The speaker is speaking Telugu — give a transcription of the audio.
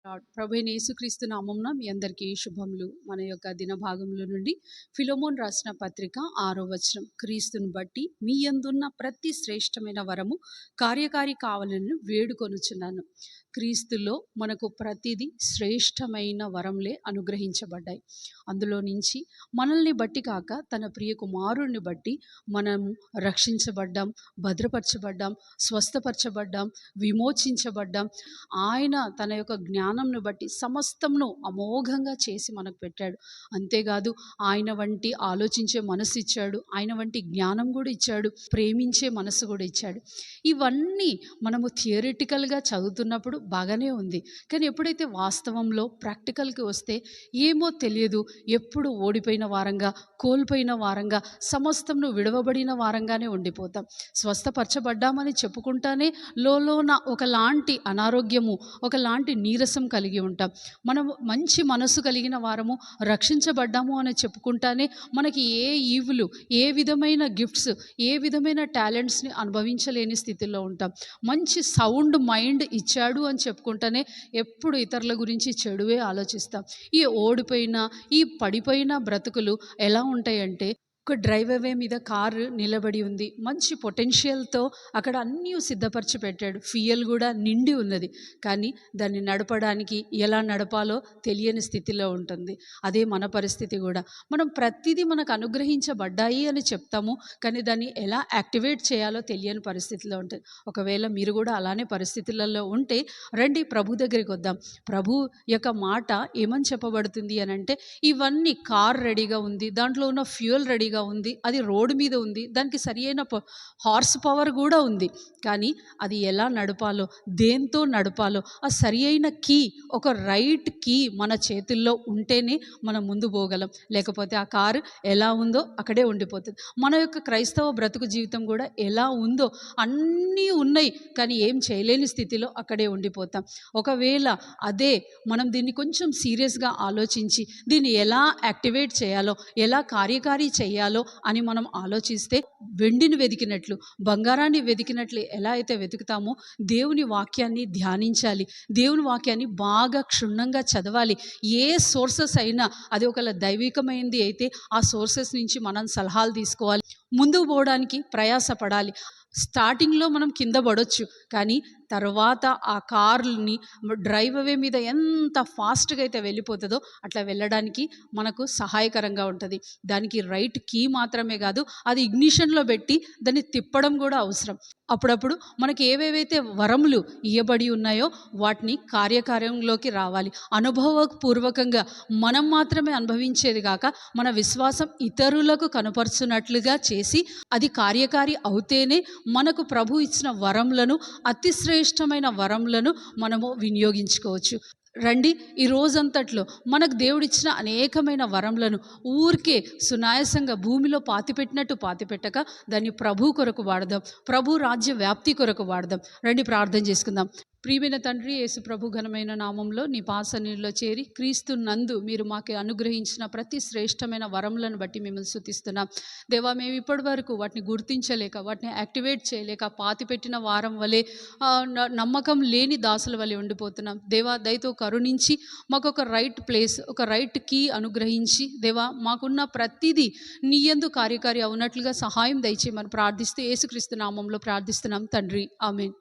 ప్రభువైన యేసుక్రీస్తు నామమున మీ అందరికీ శుభములు. మన యొక్క దిన భాగంలో నుండి ఫిలెమోను రాసిన పత్రిక 6వ వచనం, క్రీస్తును బట్టి మీ యందున్న ప్రతి శ్రేష్టమైన వరము కార్యకారి కావాలని వేడుకొనుచున్నాను. క్రీస్తులో మనకు ప్రతిదీ శ్రేష్టమైన వరంలే అనుగ్రహించబడ్డాయి. అందులో నుంచి మనల్ని బట్టి కాక తన ప్రియ కుమారుణ్ణి బట్టి మనము రక్షించబడ్డాం, భద్రపరచబడ్డాం, స్వస్థపరచబడ్డాం, విమోచించబడ్డాం. ఆయన తన యొక్క జ్ఞానంను బట్టి సమస్తమును అమోఘంగా చేసి మనకు పెట్టాడు. అంతేకాదు ఆయన వంటి ఆలోచించే మనసు ఇచ్చాడు, ఆయన వంటి జ్ఞానం కూడా ఇచ్చాడు, ప్రేమించే మనసు కూడా ఇచ్చాడు. ఇవన్నీ మనము థియరిటికల్గా చదువుతున్నప్పుడు బాగానే ఉంది. కానీ ఎప్పుడైతే వాస్తవంలో ప్రాక్టికల్కి వస్తే ఏమో తెలియదు, ఎప్పుడు ఓడిపోయిన వారంగా, కోల్పోయిన వారంగా, సమస్తంను విడవబడిన వారంగానే ఉండిపోతాం. స్వస్థపరచబడ్డామని చెప్పుకుంటానే లోలోన ఒకలాంటి అనారోగ్యము, ఒకలాంటి నీరసం కలిగి ఉంటాం. మనము మంచి మనసు కలిగిన వారము, రక్షించబడ్డాము అని చెప్పుకుంటానే మనకి ఏ ఈవులు, ఏ విధమైన గిఫ్ట్స్, ఏ విధమైన టాలెంట్స్ని అనుభవించలేని స్థితిలో ఉంటాం. మంచి సౌండ్ మైండ్ ఇచ్చాడు అని చెప్పుకుంటానే ఎప్పుడు ఇతరుల గురించి చెడువే ఆలోచిస్తాం. ఈ ఓడిపోయిన, ఈ పడిపోయిన బ్రతుకులు ఎలా ఉంటాయంటే, ఒక డ్రైవే మీద కారు నిలబడి ఉంది, మంచి పొటెన్షియల్తో అక్కడ అన్నీ సిద్ధపరిచి పెట్టాడు, ఫ్యూయల్ కూడా నిండి ఉన్నది. కానీ దాన్ని నడపడానికి ఎలా నడపాలో తెలియని స్థితిలో ఉంటుంది. అదే మన పరిస్థితి కూడా. మనం ప్రతిదీ మనకు అనుగ్రహించబడ్డాయి అని చెప్తాము, కానీ దాన్ని ఎలా యాక్టివేట్ చేయాలో తెలియని పరిస్థితిలో ఉంటుంది. ఒకవేళ మీరు కూడా అలానే పరిస్థితులలో ఉంటే రండి, ప్రభు దగ్గరికి వద్దాం. ప్రభు యొక్క మాట ఏమని చెప్పబడుతుంది అని అంటే, ఇవన్నీ కార్ రెడీగా ఉంది, దాంట్లో ఉన్న ఫ్యూయల్ రెడీగా ఉంది, అది రోడ్డు మీద ఉంది, దానికి సరి అయిన హార్స్ పవర్ కూడా ఉంది. కానీ అది ఎలా నడపాలో, దేంతో నడపాలో, ఆ సరి అయిన కీ, ఒక రైట్ కీ మన చేతుల్లో ఉంటేనే మనం ముందు పోగలం. లేకపోతే ఆ కారు ఎలా ఉందో అక్కడే ఉండిపోతుంది. మన యొక్క క్రైస్తవ బ్రతుకు జీవితం కూడా ఎలా ఉందో, అన్నీ ఉన్నాయి కానీ ఏం చేయలేని స్థితిలో అక్కడే ఉండిపోతాం. ఒకవేళ అదే మనం దీన్ని కొంచెం సీరియస్గా ఆలోచించి దీన్ని ఎలా యాక్టివేట్ చేయాలో, ఎలా కార్యకారి చేయాలో అని మనం ఆలోచిస్తే, వెండిని వెతికినట్లు, బంగారాన్ని వెతికినట్లు ఎలా అయితే వెతుకుతామో దేవుని వాక్యాన్ని ధ్యానించాలి. దేవుని వాక్యాన్ని బాగా క్షుణ్ణంగా చదవాలి. ఏ సోర్సెస్ అయినా అది ఒకవేళ దైవికమైనది అయితే ఆ సోర్సెస్ నుంచి మనం సలహాలు తీసుకోవాలి. ముందుకు పోవడానికి ప్రయాసపడాలి. స్టార్టింగ్లో మనం కింద పడవచ్చు, కానీ తర్వాత ఆ కార్ని డ్రైవే మీద ఎంత ఫాస్ట్గా అయితే వెళ్ళిపోతుందో అట్లా వెళ్ళడానికి మనకు సహాయకరంగా ఉంటుంది. దానికి రైట్ కీ మాత్రమే కాదు, అది ఇగ్నిషన్లో పెట్టి దాన్ని తిప్పడం కూడా అవసరం. అప్పుడప్పుడు మనకి ఏవేవైతే వరములు ఇవ్వబడి ఉన్నాయో వాటిని కార్యకార్యంలోకి రావాలి. అనుభవపూర్వకంగా మనం మాత్రమే అనుభవించేది కాక మన విశ్వాసం ఇతరులకు కనపరుచున్నట్లుగా చేసి అది కార్యకారి అవుతేనే మనకు ప్రభు ఇచ్చిన వరములను, అతి శ్రేష్టమైన వరములను మనము వినియోగించుకోవచ్చు. రండి, ఈ రోజంతట్లో మనకు దేవుడిచ్చిన అనేకమైన వరములను ఊరికే సునాయాసంగా భూమిలో పాతిపెట్టినట్టు పాతిపెట్టక దాన్ని ప్రభు కొరకు వాడదాం, ప్రభు రాజ్య వ్యాప్తి కొరకు వాడదాం. రండి, ప్రార్థన చేసుకుందాం. ప్రియమైన తండ్రి, యేసు ప్రభు ఘనమైన నామంలో నీ పాసనీలో చేరి క్రీస్తు నందు మీరు మాకు అనుగ్రహించిన ప్రతి శ్రేష్టమైన వరములను బట్టి మిమ్మల్ని స్తుతిస్తున్నాం. దేవా, మేము ఇప్పటి వరకు వాటిని గుర్తించలేక, వాటిని యాక్టివేట్ చేయలేక పాతిపెట్టిన వారం వలె, నమ్మకం లేని దాసుల వలె ఉండిపోతున్నాం. దేవా, దయతో కరుణించి మాకు ఒక రైట్ ప్లేస్, ఒక రైట్ కీ అనుగ్రహించి దేవా మాకున్న ప్రతిదీ నీ యందు కార్యకారి అవునట్లుగా సహాయం దయచేయమని ప్రార్థిస్తూ యేసుక్రీస్తు నామంలో ప్రార్థిస్తున్నాం తండ్రి, ఆమేన్.